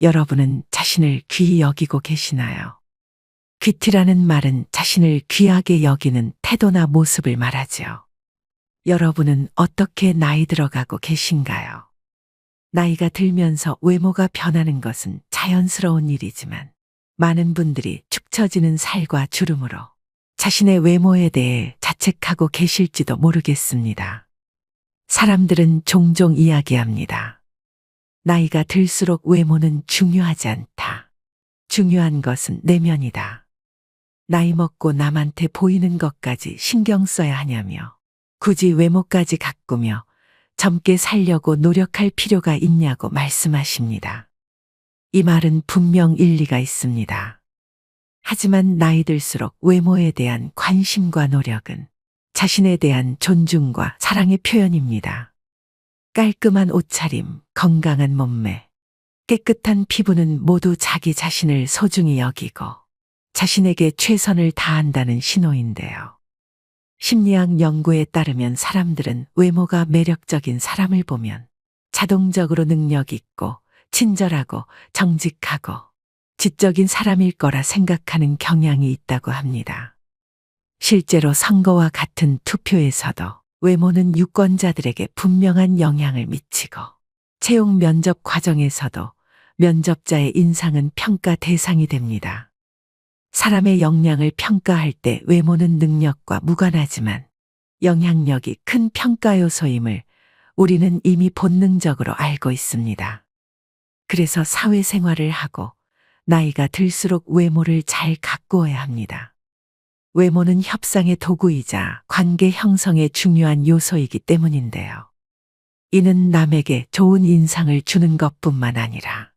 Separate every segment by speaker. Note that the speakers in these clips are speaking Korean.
Speaker 1: 여러분은 자신을 귀히 여기고 계시나요? 귀티라는 말은 자신을 귀하게 여기는 태도나 모습을 말하지요. 여러분은 어떻게 나이 들어가고 계신가요? 나이가 들면서 외모가 변하는 것은 자연스러운 일이지만 많은 분들이 축 처지는 살과 주름으로 자신의 외모에 대해 자책하고 계실지도 모르겠습니다. 사람들은 종종 이야기합니다. 나이가 들수록 외모는 중요하지 않다. 중요한 것은 내면이다. 나이 먹고 남한테 보이는 것까지 신경 써야 하냐며 굳이 외모까지 가꾸며 젊게 살려고 노력할 필요가 있냐고 말씀하십니다. 이 말은 분명 일리가 있습니다. 하지만 나이 들수록 외모에 대한 관심과 노력은 자신에 대한 존중과 사랑의 표현입니다. 깔끔한 옷차림, 건강한 몸매, 깨끗한 피부는 모두 자기 자신을 소중히 여기고 자신에게 최선을 다한다는 신호인데요. 심리학 연구에 따르면 사람들은 외모가 매력적인 사람을 보면 자동적으로 능력 있고 친절하고 정직하고 지적인 사람일 거라 생각하는 경향이 있다고 합니다. 실제로 선거와 같은 투표에서도 외모는 유권자들에게 분명한 영향을 미치고 채용 면접 과정에서도 면접자의 인상은 평가 대상이 됩니다. 사람의 역량을 평가할 때 외모는 능력과 무관하지만 영향력이 큰 평가 요소임을 우리는 이미 본능적으로 알고 있습니다. 그래서 사회생활을 하고 나이가 들수록 외모를 잘 가꾸어야 합니다. 외모는 협상의 도구이자 관계 형성의 중요한 요소이기 때문인데요. 이는 남에게 좋은 인상을 주는 것뿐만 아니라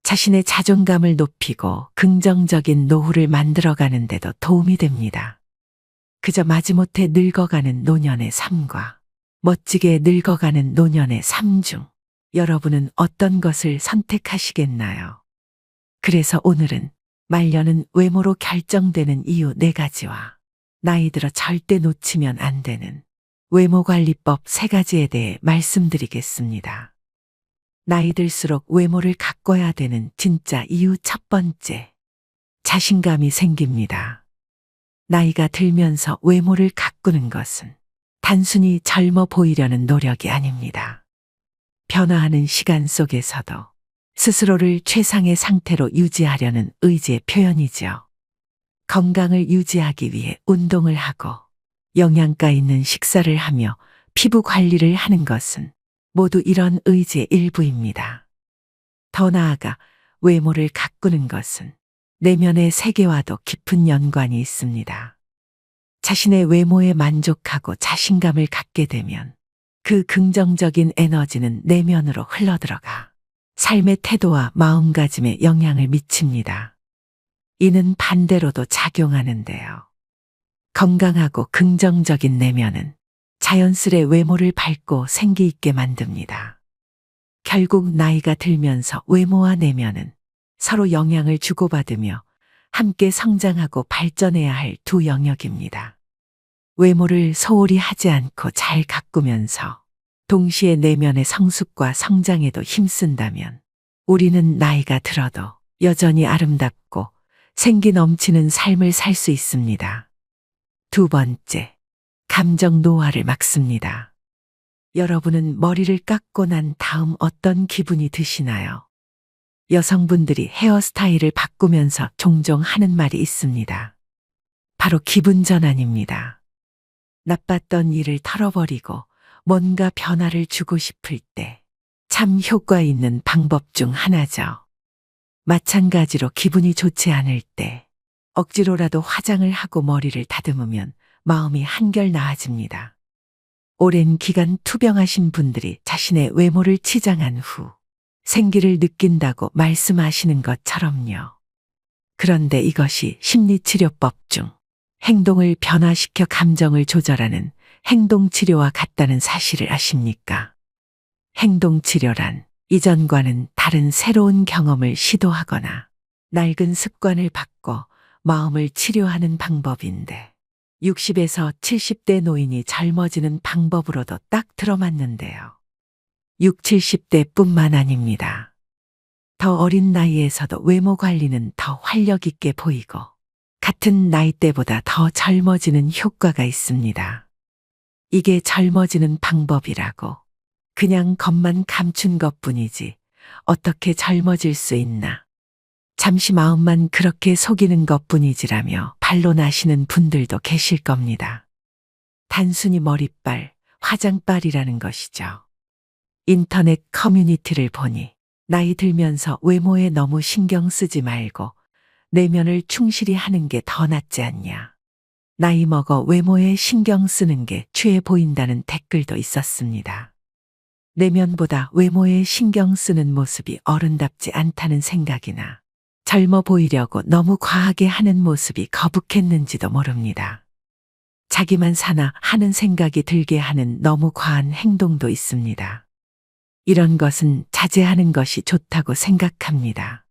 Speaker 1: 자신의 자존감을 높이고 긍정적인 노후를 만들어가는 데도 도움이 됩니다. 그저 마지못해 늙어가는 노년의 삶과 멋지게 늙어가는 노년의 삶 중 여러분은 어떤 것을 선택하시겠나요? 그래서 오늘은 말년은 외모로 결정되는 이유 4가지와 나이 들어 절대 놓치면 안 되는 외모관리법 3가지에 대해 말씀드리겠습니다. 나이 들수록 외모를 가꿔야 되는 진짜 이유 첫 번째, 자신감이 생깁니다. 나이가 들면서 외모를 가꾸는 것은 단순히 젊어 보이려는 노력이 아닙니다. 변화하는 시간 속에서도 스스로를 최상의 상태로 유지하려는 의지의 표현이죠. 건강을 유지하기 위해 운동을 하고 영양가 있는 식사를 하며 피부 관리를 하는 것은 모두 이런 의지의 일부입니다. 더 나아가 외모를 가꾸는 것은 내면의 세계와도 깊은 연관이 있습니다. 자신의 외모에 만족하고 자신감을 갖게 되면 그 긍정적인 에너지는 내면으로 흘러들어가 삶의 태도와 마음가짐에 영향을 미칩니다. 이는 반대로도 작용하는데요. 건강하고 긍정적인 내면은 자연스레 외모를 밝고 생기 있게 만듭니다. 결국 나이가 들면서 외모와 내면은 서로 영향을 주고받으며 함께 성장하고 발전해야 할 두 영역입니다. 외모를 소홀히 하지 않고 잘 가꾸면서 동시에 내면의 성숙과 성장에도 힘쓴다면 우리는 나이가 들어도 여전히 아름답고 생기 넘치는 삶을 살 수 있습니다. 두 번째, 감정 노화를 막습니다. 여러분은 머리를 깎고 난 다음 어떤 기분이 드시나요? 여성분들이 헤어스타일을 바꾸면서 종종 하는 말이 있습니다. 바로 기분 전환입니다. 나빴던 일을 털어버리고 뭔가 변화를 주고 싶을 때 참 효과 있는 방법 중 하나죠. 마찬가지로 기분이 좋지 않을 때 억지로라도 화장을 하고 머리를 다듬으면 마음이 한결 나아집니다. 오랜 기간 투병하신 분들이 자신의 외모를 치장한 후 생기를 느낀다고 말씀하시는 것처럼요. 그런데 이것이 심리치료법 중 행동을 변화시켜 감정을 조절하는 행동치료와 같다는 사실을 아십니까? 행동치료란 이전과는 다른 새로운 경험을 시도하거나 낡은 습관을 바꿔 마음을 치료하는 방법인데 60에서 70대 노인이 젊어지는 방법으로도 딱 들어맞는데요. 60, 70대뿐만 아닙니다. 더 어린 나이에서도 외모 관리는 더 활력 있게 보이고 같은 나이대보다 더 젊어지는 효과가 있습니다. 이게 젊어지는 방법이라고. 그냥 겉만 감춘 것뿐이지 어떻게 젊어질 수 있나. 잠시 마음만 그렇게 속이는 것뿐이지라며 반론하시는 분들도 계실 겁니다. 단순히 머리빨, 화장빨이라는 것이죠. 인터넷 커뮤니티를 보니 나이 들면서 외모에 너무 신경 쓰지 말고 내면을 충실히 하는 게 더 낫지 않냐. 나이 먹어 외모에 신경 쓰는 게 취해 보인다는 댓글도 있었습니다. 내면보다 외모에 신경 쓰는 모습이 어른답지 않다는 생각이나 젊어 보이려고 너무 과하게 하는 모습이 거북했는지도 모릅니다. 자기만 사나 하는 생각이 들게 하는 너무 과한 행동도 있습니다. 이런 것은 자제하는 것이 좋다고 생각합니다.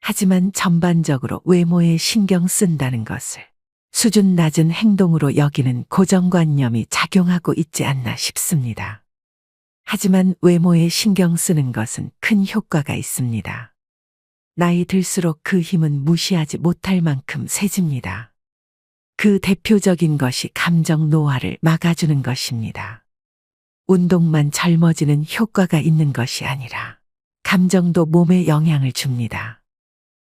Speaker 1: 하지만 전반적으로 외모에 신경 쓴다는 것을 수준 낮은 행동으로 여기는 고정관념이 작용하고 있지 않나 싶습니다. 하지만 외모에 신경 쓰는 것은 큰 효과가 있습니다. 나이 들수록 그 힘은 무시하지 못할 만큼 세집니다. 그 대표적인 것이 감정 노화를 막아주는 것입니다. 운동만 젊어지는 효과가 있는 것이 아니라 감정도 몸에 영향을 줍니다.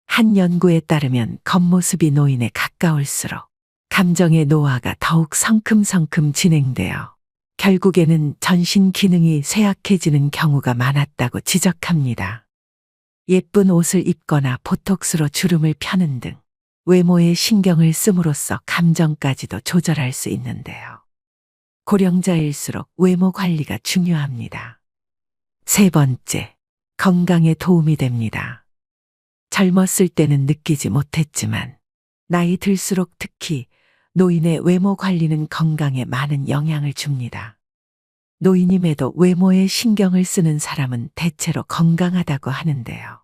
Speaker 1: 한 연구에 따르면 겉모습이 노인에 가까울수록 감정의 노화가 더욱 성큼성큼 진행되어 결국에는 전신 기능이 쇠약해지는 경우가 많았다고 지적합니다. 예쁜 옷을 입거나 보톡스로 주름을 펴는 등 외모에 신경을 씀으로써 감정까지도 조절할 수 있는데요. 고령자일수록 외모 관리가 중요합니다. 세 번째, 건강에 도움이 됩니다. 젊었을 때는 느끼지 못했지만 나이 들수록 특히 노인의 외모 관리는 건강에 많은 영향을 줍니다. 노인임에도 외모에 신경을 쓰는 사람은 대체로 건강하다고 하는데요.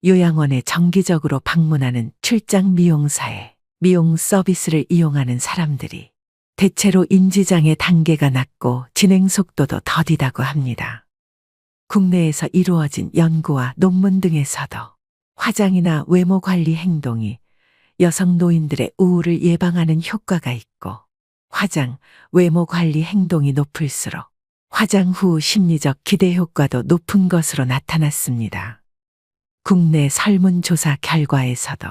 Speaker 1: 요양원에 정기적으로 방문하는 출장 미용사의 미용 서비스를 이용하는 사람들이 대체로 인지장애 단계가 낮고 진행 속도도 더디다고 합니다. 국내에서 이루어진 연구와 논문 등에서도 화장이나 외모 관리 행동이 여성 노인들의 우울을 예방하는 효과가 있고 화장, 외모 관리 행동이 높을수록 화장 후 심리적 기대 효과도 높은 것으로 나타났습니다. 국내 설문조사 결과에서도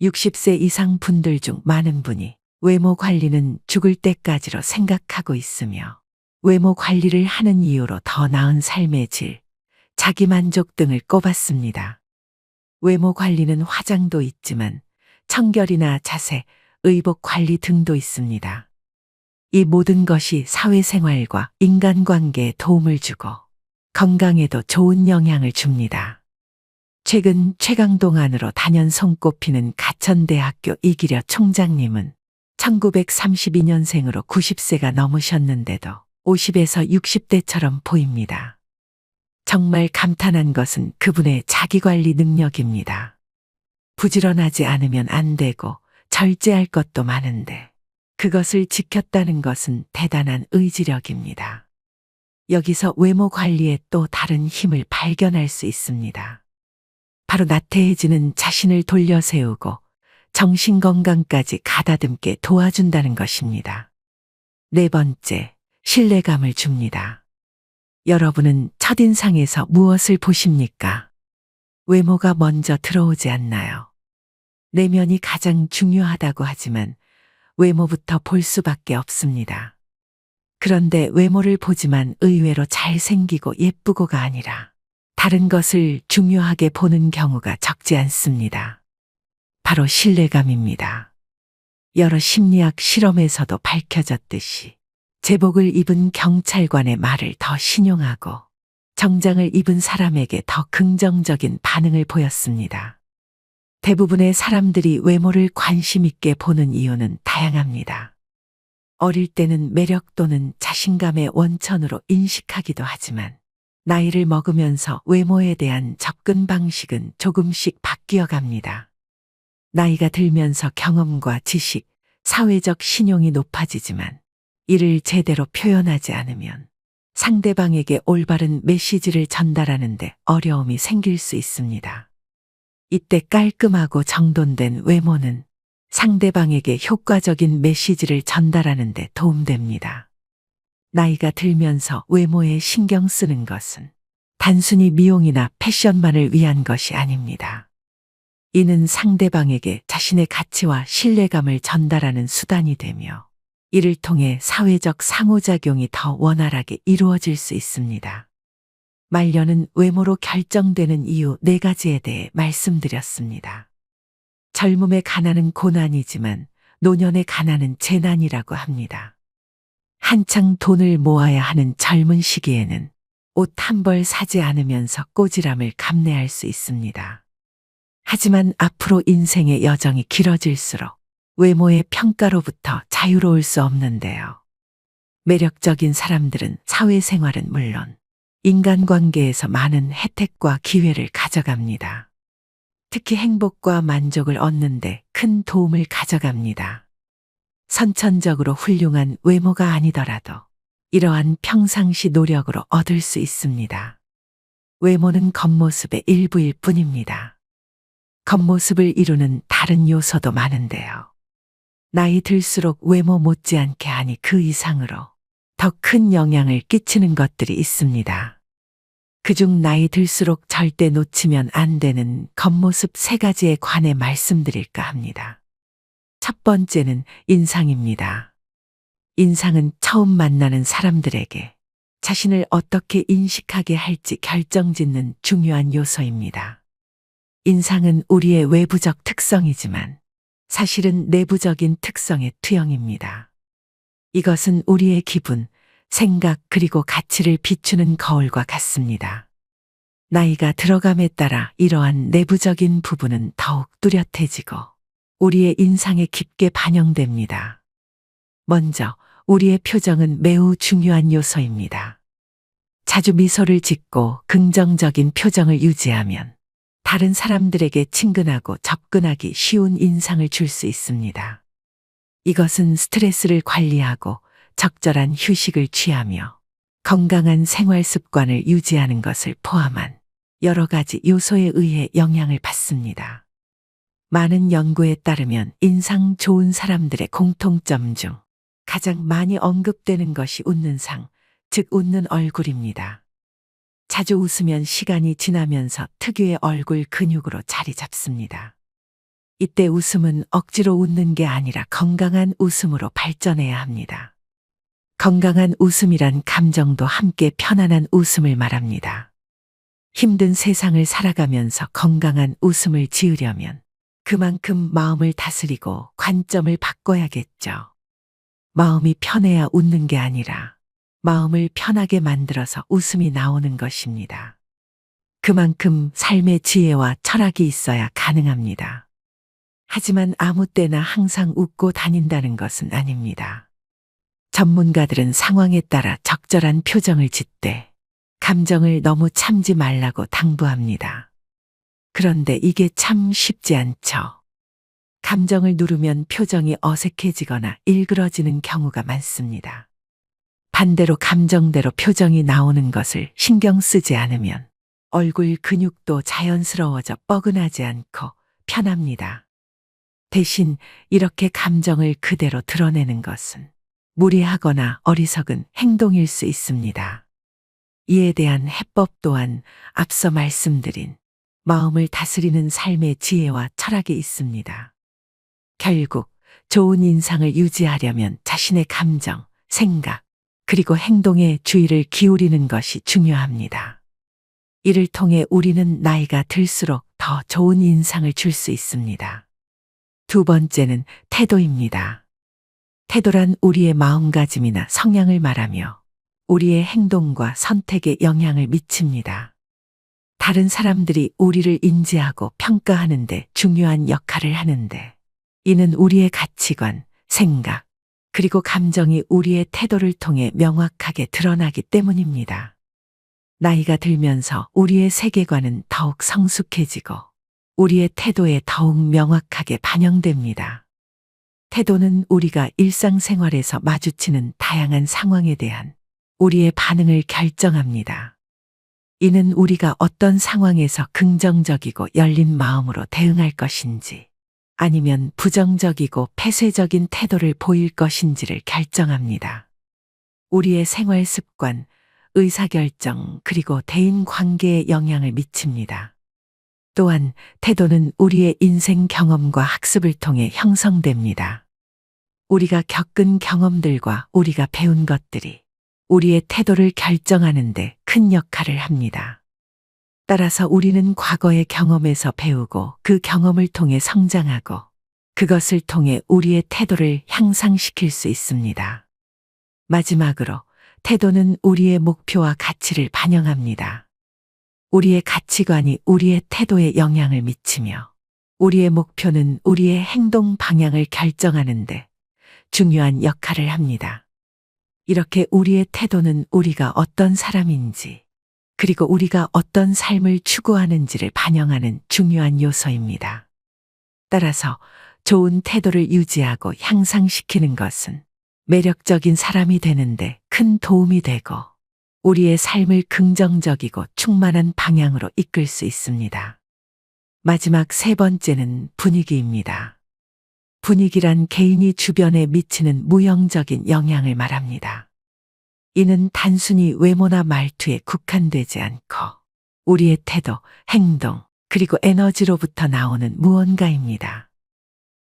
Speaker 1: 60세 이상 분들 중 많은 분이 외모 관리는 죽을 때까지로 생각하고 있으며 외모 관리를 하는 이유로 더 나은 삶의 질, 자기만족 등을 꼽았습니다. 외모 관리는 화장도 있지만 청결이나 자세, 의복 관리 등도 있습니다. 이 모든 것이 사회생활과 인간관계에 도움을 주고 건강에도 좋은 영향을 줍니다. 최근 최강동 안으로 단연 손꼽히는 가천대학교 이기려 총장님은 1932년생으로 90세가 넘으셨는데도 50에서 60대처럼 보입니다. 정말 감탄한 것은 그분의 자기관리 능력입니다. 부지런하지 않으면 안 되고 절제할 것도 많은데 그것을 지켰다는 것은 대단한 의지력입니다. 여기서 외모 관리에 또 다른 힘을 발견할 수 있습니다. 바로 나태해지는 자신을 돌려 세우고 정신건강까지 가다듬게 도와준다는 것입니다. 네 번째, 신뢰감을 줍니다. 여러분은 첫인상에서 무엇을 보십니까? 외모가 먼저 들어오지 않나요? 내면이 가장 중요하다고 하지만 외모부터 볼 수밖에 없습니다. 그런데 외모를 보지만 의외로 잘생기고 예쁘고가 아니라 다른 것을 중요하게 보는 경우가 적지 않습니다. 바로 신뢰감입니다. 여러 심리학 실험에서도 밝혀졌듯이 제복을 입은 경찰관의 말을 더 신용하고 정장을 입은 사람에게 더 긍정적인 반응을 보였습니다. 대부분의 사람들이 외모를 관심 있게 보는 이유는 다양합니다. 어릴 때는 매력 또는 자신감의 원천으로 인식하기도 하지만 나이를 먹으면서 외모에 대한 접근 방식은 조금씩 바뀌어 갑니다. 나이가 들면서 경험과 지식, 사회적 신용이 높아지지만 이를 제대로 표현하지 않으면 상대방에게 올바른 메시지를 전달하는데 어려움이 생길 수 있습니다. 이때 깔끔하고 정돈된 외모는 상대방에게 효과적인 메시지를 전달하는 데 도움됩니다. 나이가 들면서 외모에 신경 쓰는 것은 단순히 미용이나 패션만을 위한 것이 아닙니다. 이는 상대방에게 자신의 가치와 신뢰감을 전달하는 수단이 되며 이를 통해 사회적 상호작용이 더 원활하게 이루어질 수 있습니다. 말년은 외모로 결정되는 이유 4가지에 대해 말씀드렸습니다. 젊음의 가난은 고난이지만 노년의 가난은 재난이라고 합니다. 한창 돈을 모아야 하는 젊은 시기에는 옷 한 벌 사지 않으면서 꼬지람을 감내할 수 있습니다. 하지만 앞으로 인생의 여정이 길어질수록 외모의 평가로부터 자유로울 수 없는데요. 매력적인 사람들은 사회생활은 물론 인간관계에서 많은 혜택과 기회를 가져갑니다. 특히 행복과 만족을 얻는데 큰 도움을 가져갑니다. 선천적으로 훌륭한 외모가 아니더라도 이러한 평상시 노력으로 얻을 수 있습니다. 외모는 겉모습의 일부일 뿐입니다. 겉모습을 이루는 다른 요소도 많은데요. 나이 들수록 외모 못지않게 아니 그 이상으로 더 큰 영향을 끼치는 것들이 있습니다. 그중 나이 들수록 절대 놓치면 안 되는 겉모습 3가지에 관해 말씀드릴까 합니다. 첫 번째는 인상입니다. 인상은 처음 만나는 사람들에게 자신을 어떻게 인식하게 할지 결정짓는 중요한 요소입니다. 인상은 우리의 외부적 특성이지만 사실은 내부적인 특성의 투영입니다. 이것은 우리의 기분, 생각 그리고 가치를 비추는 거울과 같습니다. 나이가 들어감에 따라 이러한 내부적인 부분은 더욱 뚜렷해지고 우리의 인상에 깊게 반영됩니다. 먼저 우리의 표정은 매우 중요한 요소입니다. 자주 미소를 짓고 긍정적인 표정을 유지하면 다른 사람들에게 친근하고 접근하기 쉬운 인상을 줄 수 있습니다. 이것은 스트레스를 관리하고 적절한 휴식을 취하며 건강한 생활 습관을 유지하는 것을 포함한 여러 가지 요소에 의해 영향을 받습니다. 많은 연구에 따르면 인상 좋은 사람들의 공통점 중 가장 많이 언급되는 것이 웃는 상, 즉 웃는 얼굴입니다. 자주 웃으면 시간이 지나면서 특유의 얼굴 근육으로 자리 잡습니다. 이때 웃음은 억지로 웃는 게 아니라 건강한 웃음으로 발전해야 합니다. 건강한 웃음이란 감정도 함께 편안한 웃음을 말합니다. 힘든 세상을 살아가면서 건강한 웃음을 지으려면 그만큼 마음을 다스리고 관점을 바꿔야겠죠. 마음이 편해야 웃는 게 아니라 마음을 편하게 만들어서 웃음이 나오는 것입니다. 그만큼 삶의 지혜와 철학이 있어야 가능합니다. 하지만 아무 때나 항상 웃고 다닌다는 것은 아닙니다. 전문가들은 상황에 따라 적절한 표정을 짓되 감정을 너무 참지 말라고 당부합니다. 그런데 이게 참 쉽지 않죠. 감정을 누르면 표정이 어색해지거나 일그러지는 경우가 많습니다. 반대로 감정대로 표정이 나오는 것을 신경 쓰지 않으면 얼굴 근육도 자연스러워져 뻐근하지 않고 편합니다. 대신 이렇게 감정을 그대로 드러내는 것은 무리하거나 어리석은 행동일 수 있습니다. 이에 대한 해법 또한 앞서 말씀드린 마음을 다스리는 삶의 지혜와 철학이 있습니다. 결국 좋은 인상을 유지하려면 자신의 감정, 생각, 그리고 행동에 주의를 기울이는 것이 중요합니다. 이를 통해 우리는 나이가 들수록 더 좋은 인상을 줄 수 있습니다. 두 번째는 태도입니다. 태도란 우리의 마음가짐이나 성향을 말하며 우리의 행동과 선택에 영향을 미칩니다. 다른 사람들이 우리를 인지하고 평가하는 데 중요한 역할을 하는데 이는 우리의 가치관, 생각, 그리고 감정이 우리의 태도를 통해 명확하게 드러나기 때문입니다. 나이가 들면서 우리의 세계관은 더욱 성숙해지고 우리의 태도에 더욱 명확하게 반영됩니다. 태도는 우리가 일상생활에서 마주치는 다양한 상황에 대한 우리의 반응을 결정합니다. 이는 우리가 어떤 상황에서 긍정적이고 열린 마음으로 대응할 것인지 아니면 부정적이고 폐쇄적인 태도를 보일 것인지를 결정합니다. 우리의 생활 습관, 의사결정, 그리고 대인 관계에 영향을 미칩니다. 또한 태도는 우리의 인생 경험과 학습을 통해 형성됩니다. 우리가 겪은 경험들과 우리가 배운 것들이 우리의 태도를 결정하는 데 큰 역할을 합니다. 따라서 우리는 과거의 경험에서 배우고 그 경험을 통해 성장하고 그것을 통해 우리의 태도를 향상시킬 수 있습니다. 마지막으로 태도는 우리의 목표와 가치를 반영합니다. 우리의 가치관이 우리의 태도에 영향을 미치며 우리의 목표는 우리의 행동 방향을 결정하는데 중요한 역할을 합니다. 이렇게 우리의 태도는 우리가 어떤 사람인지 그리고 우리가 어떤 삶을 추구하는지를 반영하는 중요한 요소입니다. 따라서 좋은 태도를 유지하고 향상시키는 것은 매력적인 사람이 되는데 큰 도움이 되고 우리의 삶을 긍정적이고 충만한 방향으로 이끌 수 있습니다. 마지막 세 번째는 분위기입니다. 분위기란 개인이 주변에 미치는 무형적인 영향을 말합니다. 이는 단순히 외모나 말투에 국한되지 않고 우리의 태도, 행동, 그리고 에너지로부터 나오는 무언가입니다.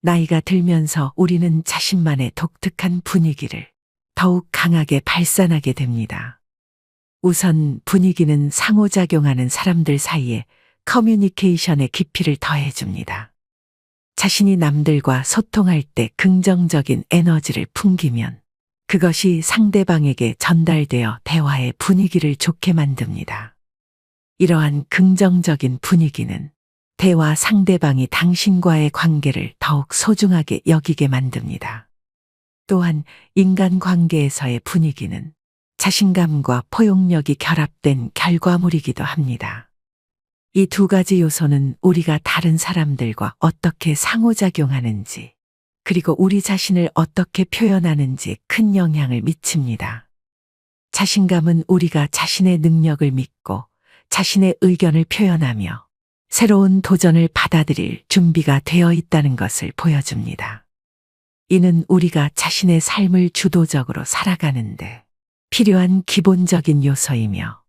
Speaker 1: 나이가 들면서 우리는 자신만의 독특한 분위기를 더욱 강하게 발산하게 됩니다. 우선 분위기는 상호작용하는 사람들 사이에 커뮤니케이션의 깊이를 더해줍니다. 자신이 남들과 소통할 때 긍정적인 에너지를 풍기면 그것이 상대방에게 전달되어 대화의 분위기를 좋게 만듭니다. 이러한 긍정적인 분위기는 대화 상대방이 당신과의 관계를 더욱 소중하게 여기게 만듭니다. 또한 인간관계에서의 분위기는 자신감과 포용력이 결합된 결과물이기도 합니다. 이 두 가지 요소는 우리가 다른 사람들과 어떻게 상호작용하는지, 그리고 우리 자신을 어떻게 표현하는지 큰 영향을 미칩니다. 자신감은 우리가 자신의 능력을 믿고 자신의 의견을 표현하며 새로운 도전을 받아들일 준비가 되어 있다는 것을 보여줍니다. 이는 우리가 자신의 삶을 주도적으로 살아가는데 필요한 기본적인 요소이며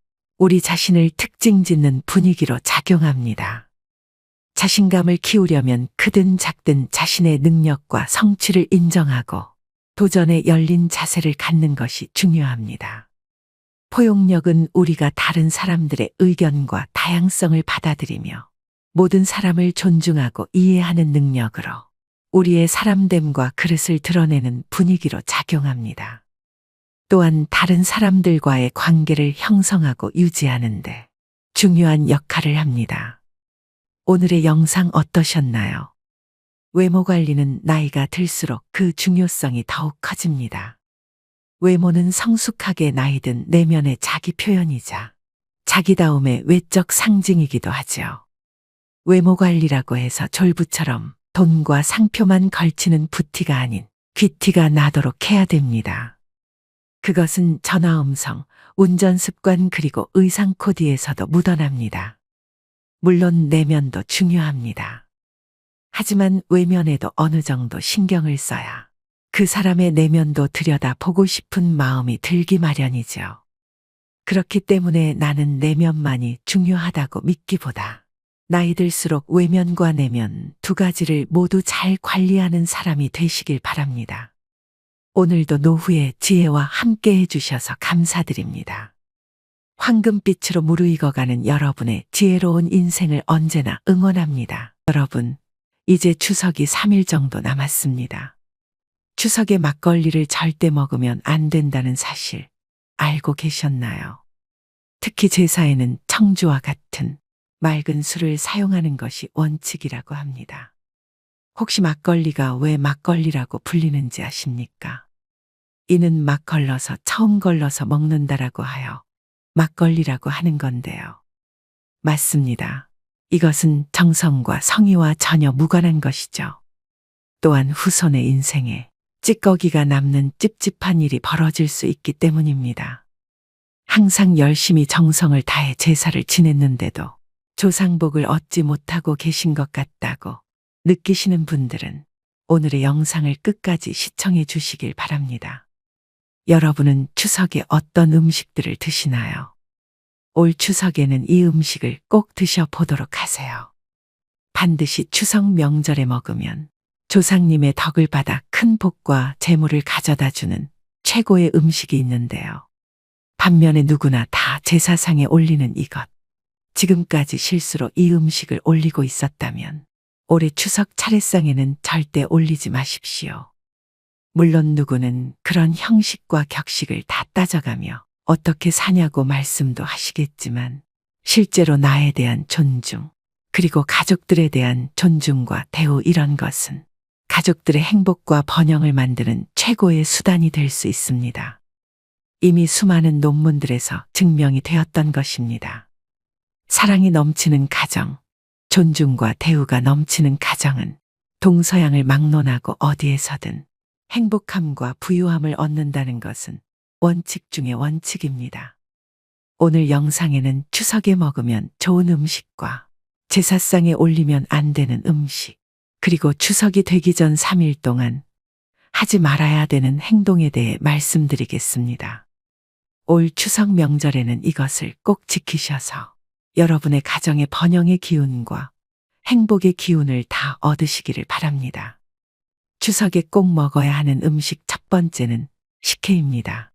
Speaker 1: 우리 자신을 특징 짓는 분위기로 작용합니다. 자신감을 키우려면 크든 작든 자신의 능력과 성취를 인정하고 도전에 열린 자세를 갖는 것이 중요합니다. 포용력은 우리가 다른 사람들의 의견과 다양성을 받아들이며 모든 사람을 존중하고 이해하는 능력으로 우리의 사람됨과 그릇을 드러내는 분위기로 작용합니다. 또한 다른 사람들과의 관계를 형성하고 유지하는데 중요한 역할을 합니다. 오늘의 영상 어떠셨나요? 외모 관리는 나이가 들수록 그 중요성이 더욱 커집니다. 외모는 성숙하게 나이든 내면의 자기 표현이자 자기다움의 외적 상징이기도 하죠. 외모 관리라고 해서 졸부처럼 돈과 상표만 걸치는 부티가 아닌 귀티가 나도록 해야 됩니다. 그것은 전화음성, 운전 습관 그리고 의상 코디에서도 묻어납니다. 물론 내면도 중요합니다. 하지만 외면에도 어느 정도 신경을 써야 그 사람의 내면도 들여다보고 싶은 마음이 들기 마련이죠. 그렇기 때문에 나는 내면만이 중요하다고 믿기보다 나이 들수록 외면과 내면 두 가지를 모두 잘 관리하는 사람이 되시길 바랍니다. 오늘도 노후의 지혜와 함께 해주셔서 감사드립니다. 황금빛으로 무르익어가는 여러분의 지혜로운 인생을 언제나 응원합니다. 여러분, 이제 추석이 3일 정도 남았습니다. 추석에 막걸리를 절대 먹으면 안 된다는 사실 알고 계셨나요? 특히 제사에는 청주와 같은 맑은 술을 사용하는 것이 원칙이라고 합니다. 혹시 막걸리가 왜 막걸리라고 불리는지 아십니까? 이는 막 걸러서 처음 걸러서 먹는다라고 하여 막걸리라고 하는 건데요. 맞습니다. 이것은 정성과 성의와 전혀 무관한 것이죠. 또한 후손의 인생에 찌꺼기가 남는 찝찝한 일이 벌어질 수 있기 때문입니다. 항상 열심히 정성을 다해 제사를 지냈는데도 조상복을 얻지 못하고 계신 것 같다고 느끼시는 분들은 오늘의 영상을 끝까지 시청해 주시길 바랍니다. 여러분은 추석에 어떤 음식들을 드시나요? 올 추석에는 이 음식을 꼭 드셔보도록 하세요. 반드시 추석 명절에 먹으면 조상님의 덕을 받아 큰 복과 재물을 가져다 주는 최고의 음식이 있는데요. 반면에 누구나 다 제사상에 올리는 이것. 지금까지 실수로 이 음식을 올리고 있었다면 올해 추석 차례상에는 절대 올리지 마십시오. 물론 누구는 그런 형식과 격식을 다 따져가며 어떻게 사냐고 말씀도 하시겠지만 실제로 나에 대한 존중, 그리고 가족들에 대한 존중과 대우 이런 것은 가족들의 행복과 번영을 만드는 최고의 수단이 될 수 있습니다. 이미 수많은 논문들에서 증명이 되었던 것입니다. 사랑이 넘치는 가정, 존중과 대우가 넘치는 가정은 동서양을 막론하고 어디에서든 행복함과 부유함을 얻는다는 것은 원칙 중의 원칙입니다. 오늘 영상에는 추석에 먹으면 좋은 음식과 제사상에 올리면 안 되는 음식, 그리고 추석이 되기 전 3일 동안 하지 말아야 되는 행동에 대해 말씀드리겠습니다. 올 추석 명절에는 이것을 꼭 지키셔서 여러분의 가정의 번영의 기운과 행복의 기운을 다 얻으시기를 바랍니다. 추석에 꼭 먹어야 하는 음식 첫 번째는 식혜입니다.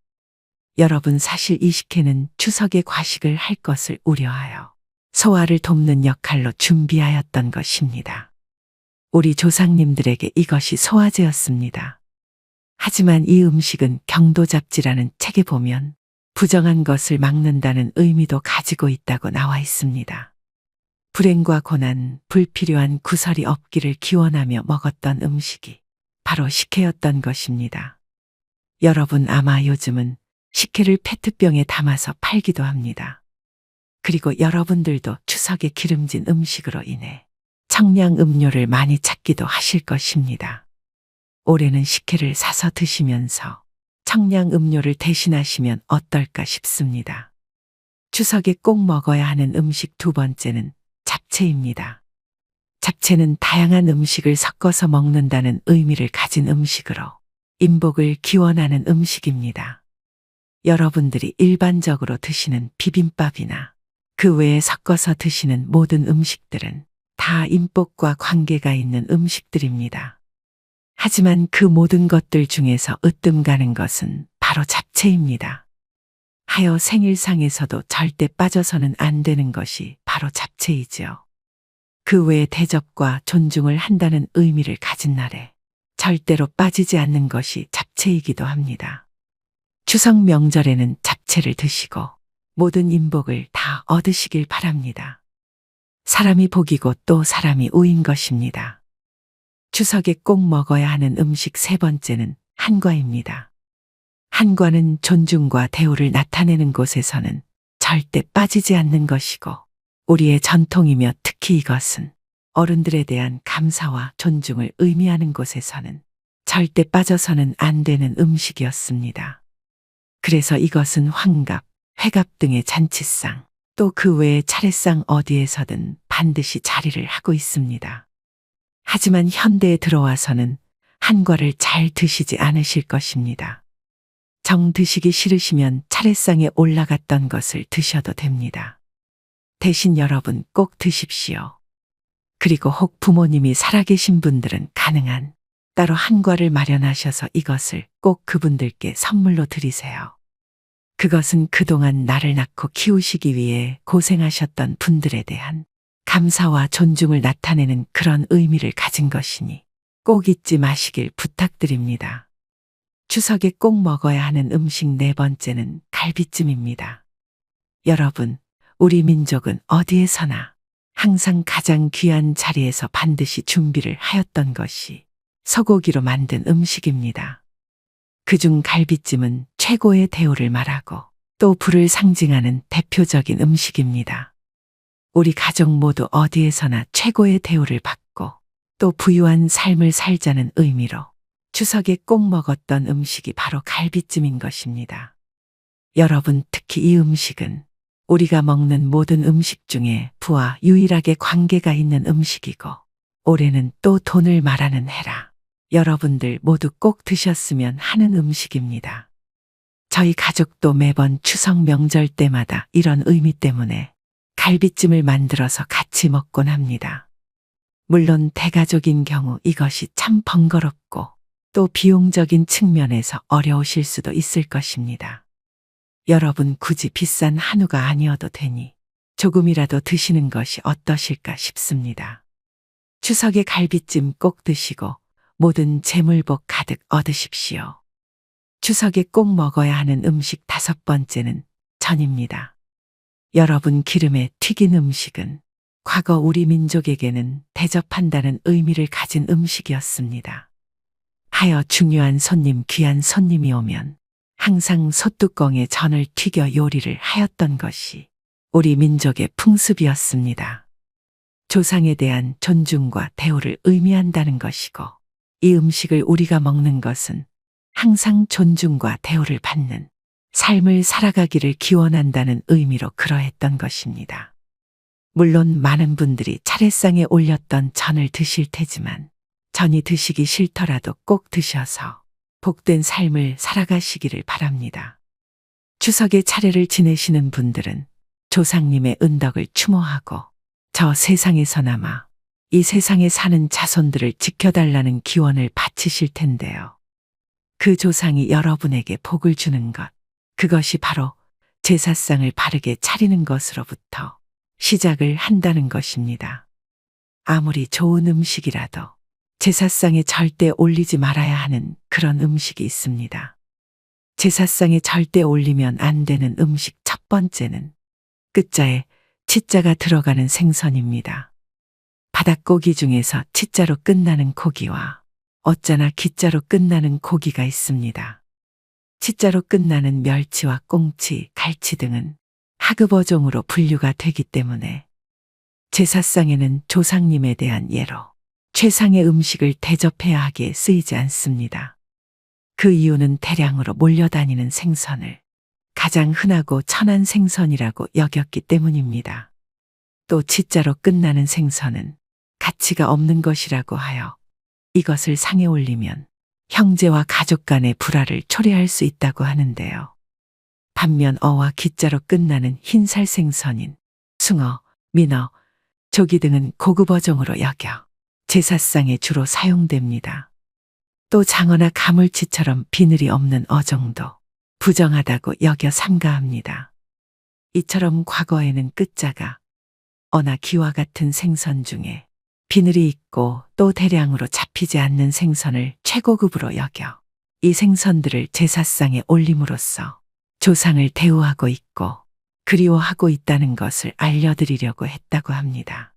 Speaker 1: 여러분, 사실 이 식혜는 추석에 과식을 할 것을 우려하여 소화를 돕는 역할로 준비하였던 것입니다. 우리 조상님들에게 이것이 소화제였습니다. 하지만 이 음식은 경도잡지라는 책에 보면 부정한 것을 막는다는 의미도 가지고 있다고 나와 있습니다. 불행과 고난, 불필요한 구설이 없기를 기원하며 먹었던 음식이 바로 식혜였던 것입니다. 여러분, 아마 요즘은 식혜를 페트병에 담아서 팔기도 합니다. 그리고 여러분들도 추석에 기름진 음식으로 인해 청량 음료를 많이 찾기도 하실 것입니다. 올해는 식혜를 사서 드시면서 청량 음료를 대신하시면 어떨까 싶습니다. 추석에 꼭 먹어야 하는 음식 두 번째는 잡채입니다. 잡채는 다양한 음식을 섞어서 먹는다는 의미를 가진 음식으로 인복을 기원하는 음식입니다. 여러분들이 일반적으로 드시는 비빔밥이나 그 외에 섞어서 드시는 모든 음식들은 다 인복과 관계가 있는 음식들입니다. 하지만 그 모든 것들 중에서 으뜸 가는 것은 바로 잡채입니다. 하여 생일상에서도 절대 빠져서는 안 되는 것이 바로 잡채이지요. 그 외에 대접과 존중을 한다는 의미를 가진 날에 절대로 빠지지 않는 것이 잡채이기도 합니다. 추석 명절에는 잡채를 드시고 모든 인복을 다 얻으시길 바랍니다. 사람이 복이고 또 사람이 우인 것입니다. 추석에 꼭 먹어야 하는 음식 세 번째는 한과입니다. 한과는 존중과 대우를 나타내는 곳에서는 절대 빠지지 않는 것이고 우리의 전통이며 특히 이것은 어른들에 대한 감사와 존중을 의미하는 곳에서는 절대 빠져서는 안 되는 음식이었습니다. 그래서 이것은 환갑, 회갑 등의 잔치상, 또 그 외의 차례상 어디에서든 반드시 자리를 하고 있습니다. 하지만 현대에 들어와서는 한과를 잘 드시지 않으실 것입니다. 정 드시기 싫으시면 차례상에 올라갔던 것을 드셔도 됩니다. 대신 여러분 꼭 드십시오. 그리고 혹 부모님이 살아계신 분들은 가능한 따로 한과를 마련하셔서 이것을 꼭 그분들께 선물로 드리세요. 그것은 그동안 나를 낳고 키우시기 위해 고생하셨던 분들에 대한 감사와 존중을 나타내는 그런 의미를 가진 것이니 꼭 잊지 마시길 부탁드립니다. 추석에 꼭 먹어야 하는 음식 네 번째는 갈비찜입니다. 여러분, 우리 민족은 어디에서나 항상 가장 귀한 자리에서 반드시 준비를 하였던 것이 소고기로 만든 음식입니다. 그중 갈비찜은 최고의 대우를 말하고 또 부를 상징하는 대표적인 음식입니다. 우리 가족 모두 어디에서나 최고의 대우를 받고 또 부유한 삶을 살자는 의미로 추석에 꼭 먹었던 음식이 바로 갈비찜인 것입니다. 여러분, 특히 이 음식은 우리가 먹는 모든 음식 중에 부와 유일하게 관계가 있는 음식이고, 올해는 또 돈을 말하는 해라. 여러분들 모두 꼭 드셨으면 하는 음식입니다. 저희 가족도 매번 추석 명절 때마다 이런 의미 때문에 갈비찜을 만들어서 같이 먹곤 합니다. 물론 대가족인 경우 이것이 참 번거롭고 또 비용적인 측면에서 어려우실 수도 있을 것입니다. 여러분, 굳이 비싼 한우가 아니어도 되니 조금이라도 드시는 것이 어떠실까 싶습니다. 추석에 갈비찜 꼭 드시고 모든 재물복 가득 얻으십시오. 추석에 꼭 먹어야 하는 음식 5번째는 전입니다. 여러분, 기름에 튀긴 음식은 과거 우리 민족에게는 대접한다는 의미를 가진 음식이었습니다. 하여 중요한 손님, 귀한 손님이 오면 항상 솥뚜껑에 전을 튀겨 요리를 하였던 것이 우리 민족의 풍습이었습니다. 조상에 대한 존중과 대우를 의미한다는 것이고, 이 음식을 우리가 먹는 것은 항상 존중과 대우를 받는 삶을 살아가기를 기원한다는 의미로 그러했던 것입니다. 물론 많은 분들이 차례상에 올렸던 전을 드실 테지만 전이 드시기 싫더라도 꼭 드셔서 복된 삶을 살아가시기를 바랍니다. 추석에 차례를 지내시는 분들은 조상님의 은덕을 추모하고 저 세상에서나마 이 세상에 사는 자손들을 지켜달라는 기원을 바치실 텐데요. 그 조상이 여러분에게 복을 주는 것, 그것이 바로 제사상을 바르게 차리는 것으로부터 시작을 한다는 것입니다. 아무리 좋은 음식이라도 제사상에 절대 올리지 말아야 하는 그런 음식이 있습니다. 제사상에 절대 올리면 안 되는 음식 1번째는 끝자에 치자가 들어가는 생선입니다. 바닥고기 중에서 치자로 끝나는 고기와 어짜나 기자로 끝나는 고기가 있습니다. 치자로 끝나는 멸치와 꽁치, 갈치 등은 하급어종으로 분류가 되기 때문에 제사상에는 조상님에 대한 예로 최상의 음식을 대접해야 하기에 쓰이지 않습니다. 그 이유는 대량으로 몰려다니는 생선을 가장 흔하고 천한 생선이라고 여겼기 때문입니다. 또 치자로 끝나는 생선은 가치가 없는 것이라고 하여 이것을 상에 올리면 형제와 가족 간의 불화를 초래할 수 있다고 하는데요. 반면 어와 기자로 끝나는 흰살 생선인 숭어, 민어, 조기 등은 고급 어종으로 여겨 제사상에 주로 사용됩니다. 또 장어나 가물치처럼 비늘이 없는 어종도 부정하다고 여겨 삼가합니다. 이처럼 과거에는 끝자가 어나 기와 같은 생선 중에 비늘이 있고 또 대량으로 잡히지 않는 생선을 최고급으로 여겨 이 생선들을 제사상에 올림으로써 조상을 대우하고 있고 그리워하고 있다는 것을 알려드리려고 했다고 합니다.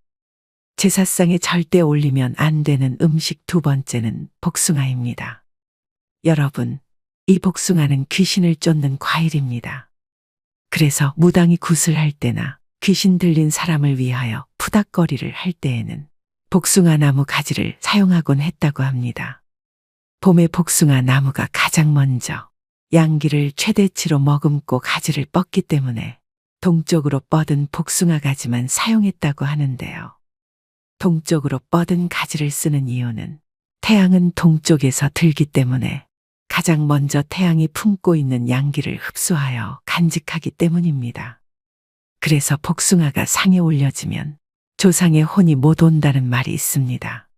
Speaker 1: 제사상에 절대 올리면 안 되는 음식 2번째는 복숭아입니다. 여러분, 이 복숭아는 귀신을 쫓는 과일입니다. 그래서 무당이 굿을 할 때나 귀신 들린 사람을 위하여 푸닥거리를 할 때에는 복숭아 나무 가지를 사용하곤 했다고 합니다. 봄에 복숭아 나무가 가장 먼저 양기를 최대치로 머금고 가지를 뻗기 때문에 동쪽으로 뻗은 복숭아 가지만 사용했다고 하는데요. 동쪽으로 뻗은 가지를 쓰는 이유는 태양은 동쪽에서 들기 때문에 가장 먼저 태양이 품고 있는 양기를 흡수하여 간직하기 때문입니다. 그래서 복숭아가 상에 올려지면 조상의 혼이 못 온다는 말이 있습니다.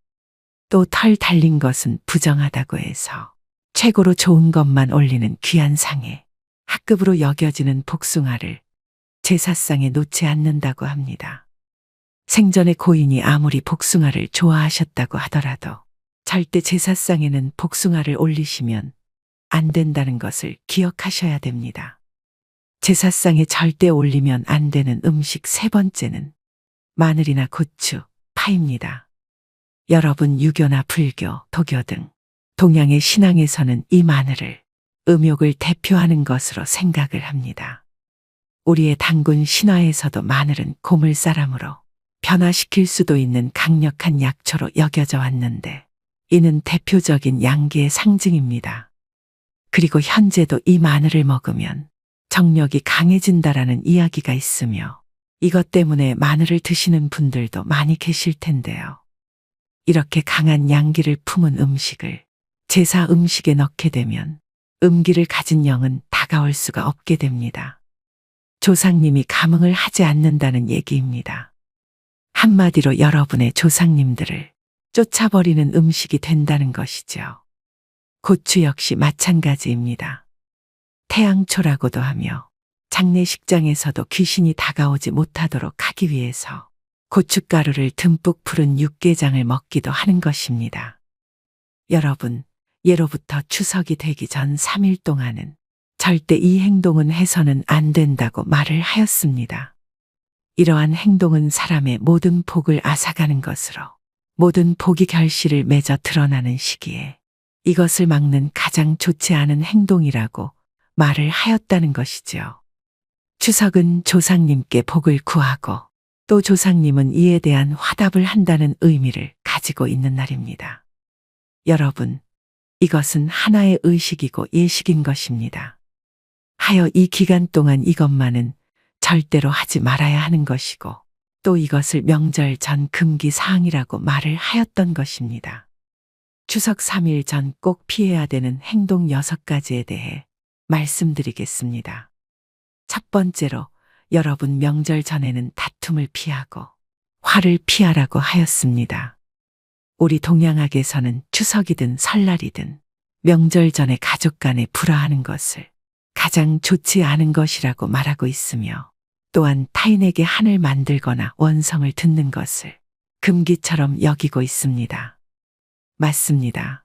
Speaker 1: 또 털 달린 것은 부정하다고 해서 최고로 좋은 것만 올리는 귀한 상에 합급으로 여겨지는 복숭아를 제사상에 놓지 않는다고 합니다. 생전에 고인이 아무리 복숭아를 좋아하셨다고 하더라도 절대 제사상에는 복숭아를 올리시면 안 된다는 것을 기억하셔야 됩니다. 제사상에 절대 올리면 안 되는 음식 3번째는 마늘이나 고추, 파입니다. 여러분, 유교나 불교, 도교 등 동양의 신앙에서는 이 마늘을 음욕을 대표하는 것으로 생각을 합니다. 우리의 단군 신화에서도 마늘은 고물사람으로 변화시킬 수도 있는 강력한 약초로 여겨져 왔는데 이는 대표적인 양기의 상징입니다. 그리고 현재도 이 마늘을 먹으면 정력이 강해진다라는 이야기가 있으며 이것 때문에 마늘을 드시는 분들도 많이 계실 텐데요. 이렇게 강한 양기를 품은 음식을 제사 음식에 넣게 되면 음기를 가진 영은 다가올 수가 없게 됩니다. 조상님이 감흥을 하지 않는다는 얘기입니다. 한마디로 여러분의 조상님들을 쫓아버리는 음식이 된다는 것이죠. 고추 역시 마찬가지입니다. 태양초라고도 하며 장례식장에서도 귀신이 다가오지 못하도록 하기 위해서 고춧가루를 듬뿍 풀은 육개장을 먹기도 하는 것입니다. 여러분, 예로부터 추석이 되기 전 3일 동안은 절대 이 행동은 해서는 안 된다고 말을 하였습니다. 이러한 행동은 사람의 모든 복을 앗아가는 것으로 모든 복이 결실을 맺어 드러나는 시기에 이것을 막는 가장 좋지 않은 행동이라고 말을 하였다는 것이지요. 추석은 조상님께 복을 구하고 또 조상님은 이에 대한 화답을 한다는 의미를 가지고 있는 날입니다. 여러분, 이것은 하나의 의식이고 예식인 것입니다. 하여 이 기간 동안 이것만은 절대로 하지 말아야 하는 것이고 또 이것을 명절 전 금기 사항이라고 말을 하였던 것입니다. 추석 3일 전 꼭 피해야 되는 행동 6가지에 대해 말씀드리겠습니다. 첫 번째로 여러분 명절 전에는 다툼을 피하고 화를 피하라고 하였습니다. 우리 동양학에서는 추석이든 설날이든 명절 전에 가족 간에 불화하는 것을 가장 좋지 않은 것이라고 말하고 있으며 또한 타인에게 한을 만들거나 원성을 듣는 것을 금기처럼 여기고 있습니다. 맞습니다.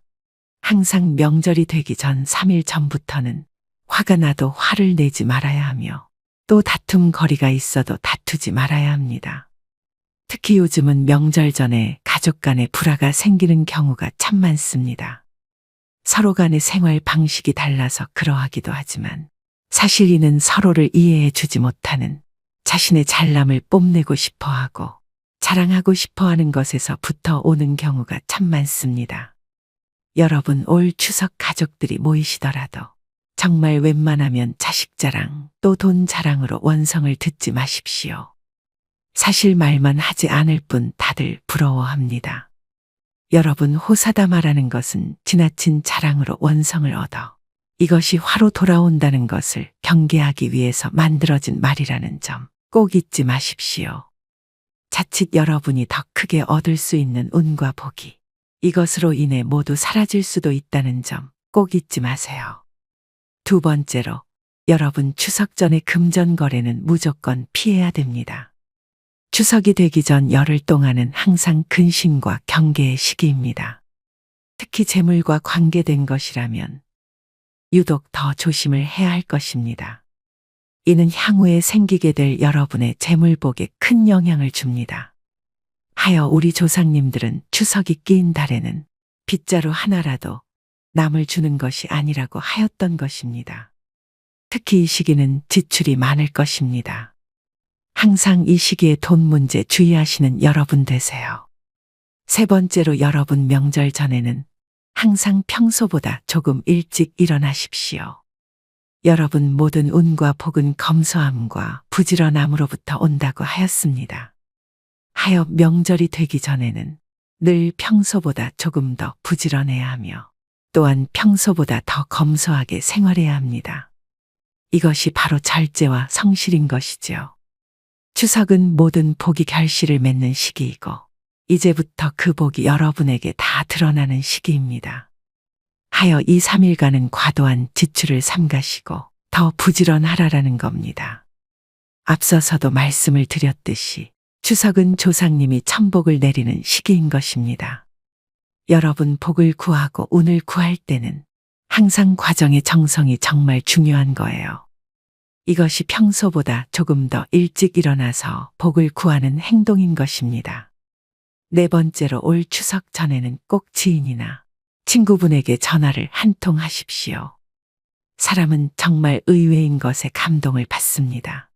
Speaker 1: 항상 명절이 되기 전 3일 전부터는 화가 나도 화를 내지 말아야 하며 또 다툼 거리가 있어도 다투지 말아야 합니다. 특히 요즘은 명절 전에 가족 간에 불화가 생기는 경우가 참 많습니다. 서로 간의 생활 방식이 달라서 그러하기도 하지만 사실 이는 서로를 이해해 주지 못하는 자신의 잘남을 뽐내고 싶어 하고 자랑하고 싶어 하는 것에서부터 오는 경우가 참 많습니다. 여러분 올 추석 가족들이 모이시더라도 정말 웬만하면 자식 자랑 또 돈 자랑으로 원성을 듣지 마십시오. 사실 말만 하지 않을 뿐 다들 부러워합니다. 여러분 호사다마라는 것은 지나친 자랑으로 원성을 얻어 이것이 화로 돌아온다는 것을 경계하기 위해서 만들어진 말이라는 점 꼭 잊지 마십시오. 자칫 여러분이 더 크게 얻을 수 있는 운과 복이 이것으로 인해 모두 사라질 수도 있다는 점 꼭 잊지 마세요. 두 번째로 여러분 추석 전에 금전 거래는 무조건 피해야 됩니다. 추석이 되기 전 열흘 동안은 항상 근심과 경계의 시기입니다. 특히 재물과 관계된 것이라면 유독 더 조심을 해야 할 것입니다. 이는 향후에 생기게 될 여러분의 재물복에 큰 영향을 줍니다. 하여 우리 조상님들은 추석이 끼인 달에는 빗자루 하나라도 남을 주는 것이 아니라고 하였던 것입니다. 특히 이 시기는 지출이 많을 것입니다. 항상 이 시기에 돈 문제 주의하시는 여러분 되세요. 세 번째로 여러분 명절 전에는 항상 평소보다 조금 일찍 일어나십시오. 여러분 모든 운과 복은 검소함과 부지런함으로부터 온다고 하였습니다. 하여 명절이 되기 전에는 늘 평소보다 조금 더 부지런해야 하며 또한 평소보다 더 검소하게 생활해야 합니다. 이것이 바로 절제와 성실인 것이지요. 추석은 모든 복이 결실을 맺는 시기이고 이제부터 그 복이 여러분에게 다 드러나는 시기입니다. 하여 이 3일간은 과도한 지출을 삼가시고 더 부지런하라라는 겁니다. 앞서서도 말씀을 드렸듯이 추석은 조상님이 천복을 내리는 시기인 것입니다. 여러분 복을 구하고 운을 구할 때는 항상 과정의 정성이 정말 중요한 거예요. 이것이 평소보다 조금 더 일찍 일어나서 복을 구하는 행동인 것입니다. 네 번째로 올 추석 전에는 꼭 지인이나 친구분에게 전화를 한 통 하십시오. 사람은 정말 의외인 것에 감동을 받습니다.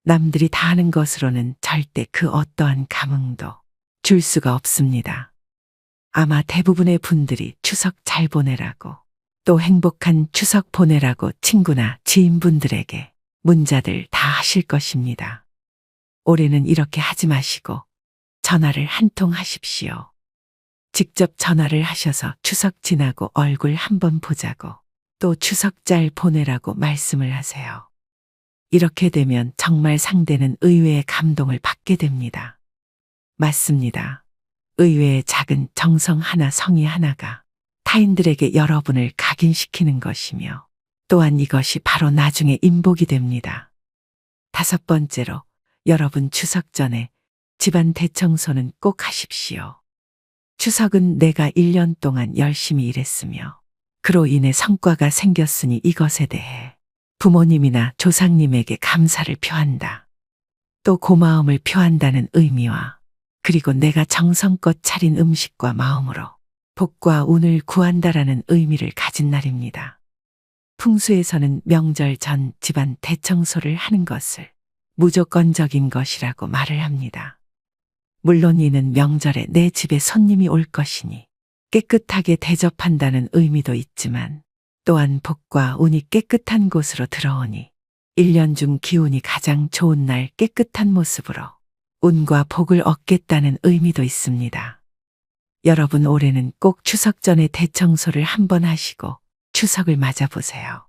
Speaker 1: 남들이 다 하는 것으로는 절대 그 어떠한 감흥도 줄 수가 없습니다. 아마 대부분의 분들이 추석 잘 보내라고 또 행복한 추석 보내라고 친구나 지인분들에게 문자들 다 하실 것입니다. 올해는 이렇게 하지 마시고 전화를 한 통 하십시오. 직접 전화를 하셔서 추석 지나고 얼굴 한번 보자고 또 추석 잘 보내라고 말씀을 하세요. 이렇게 되면 정말 상대는 의외의 감동을 받게 됩니다. 맞습니다. 의외의 작은 정성 하나, 성의 하나가 타인들에게 여러분을 각인시키는 것이며 또한 이것이 바로 나중에 인복이 됩니다. 5번째로, 여러분 추석 전에 집안 대청소는 꼭 하십시오. 추석은 내가 1년 동안 열심히 일했으며 그로 인해 성과가 생겼으니 이것에 대해 부모님이나 조상님에게 감사를 표한다. 또 고마움을 표한다는 의미와 그리고 내가 정성껏 차린 음식과 마음으로 복과 운을 구한다라는 의미를 가진 날입니다. 풍수에서는 명절 전 집안 대청소를 하는 것을 무조건적인 것이라고 말을 합니다. 물론 이는 명절에 내 집에 손님이 올 것이니 깨끗하게 대접한다는 의미도 있지만 또한 복과 운이 깨끗한 곳으로 들어오니 1년 중 기운이 가장 좋은 날 깨끗한 모습으로 운과 복을 얻겠다는 의미도 있습니다. 여러분 올해는 꼭 추석 전에 대청소를 한번 하시고 추석을 맞아보세요.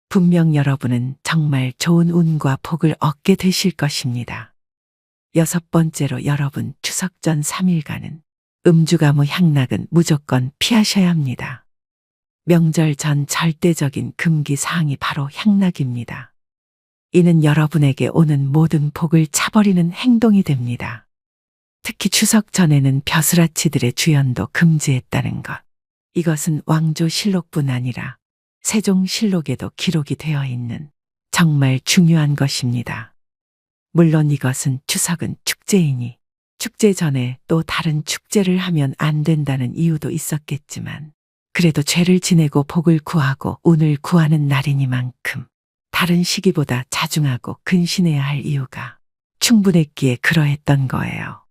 Speaker 1: 분명 여러분은 정말 좋은 운과 복을 얻게 되실 것입니다. 6번째로, 여러분 추석 전 3일간은 음주가무 향락은 무조건 피하셔야 합니다. 명절 전 절대적인 금기 사항이 바로 향락입니다. 이는 여러분에게 오는 모든 복을 차버리는 행동이 됩니다. 특히 추석 전에는 벼슬아치들의 주연도 금지했다는 것. 이것은 왕조실록뿐 아니라 세종실록에도 기록이 되어 있는 정말 중요한 것입니다. 물론 이것은 추석은 축제이니 축제 전에 또 다른 축제를 하면 안 된다는 이유도 있었겠지만 그래도 죄를 지내고 복을 구하고 운을 구하는 날이니만큼 다른 시기보다 자중하고 근신해야 할 이유가 충분했기에 그러했던 거예요.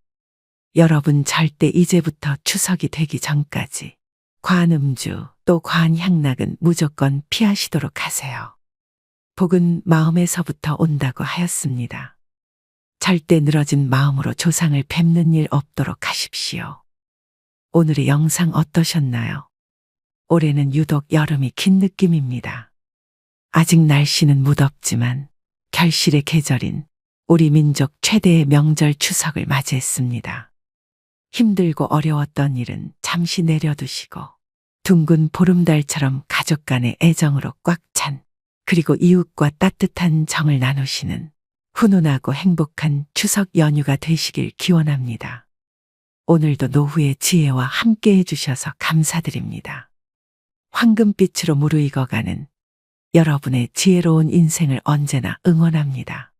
Speaker 1: 여러분 절대 이제부터 추석이 되기 전까지 과한 음주 또 과한 향락은 무조건 피하시도록 하세요. 복은 마음에서부터 온다고 하였습니다. 절대 늘어진 마음으로 조상을 뵙는 일 없도록 하십시오. 오늘의 영상 어떠셨나요? 올해는 유독 여름이 긴 느낌입니다. 아직 날씨는 무덥지만 결실의 계절인 우리 민족 최대의 명절 추석을 맞이했습니다. 힘들고 어려웠던 일은 잠시 내려두시고 둥근 보름달처럼 가족 간의 애정으로 꽉 찬 그리고 이웃과 따뜻한 정을 나누시는 훈훈하고 행복한 추석 연휴가 되시길 기원합니다. 오늘도 노후의 지혜와 함께 해주셔서 감사드립니다. 황금빛으로 무르익어가는 여러분의 지혜로운 인생을 언제나 응원합니다.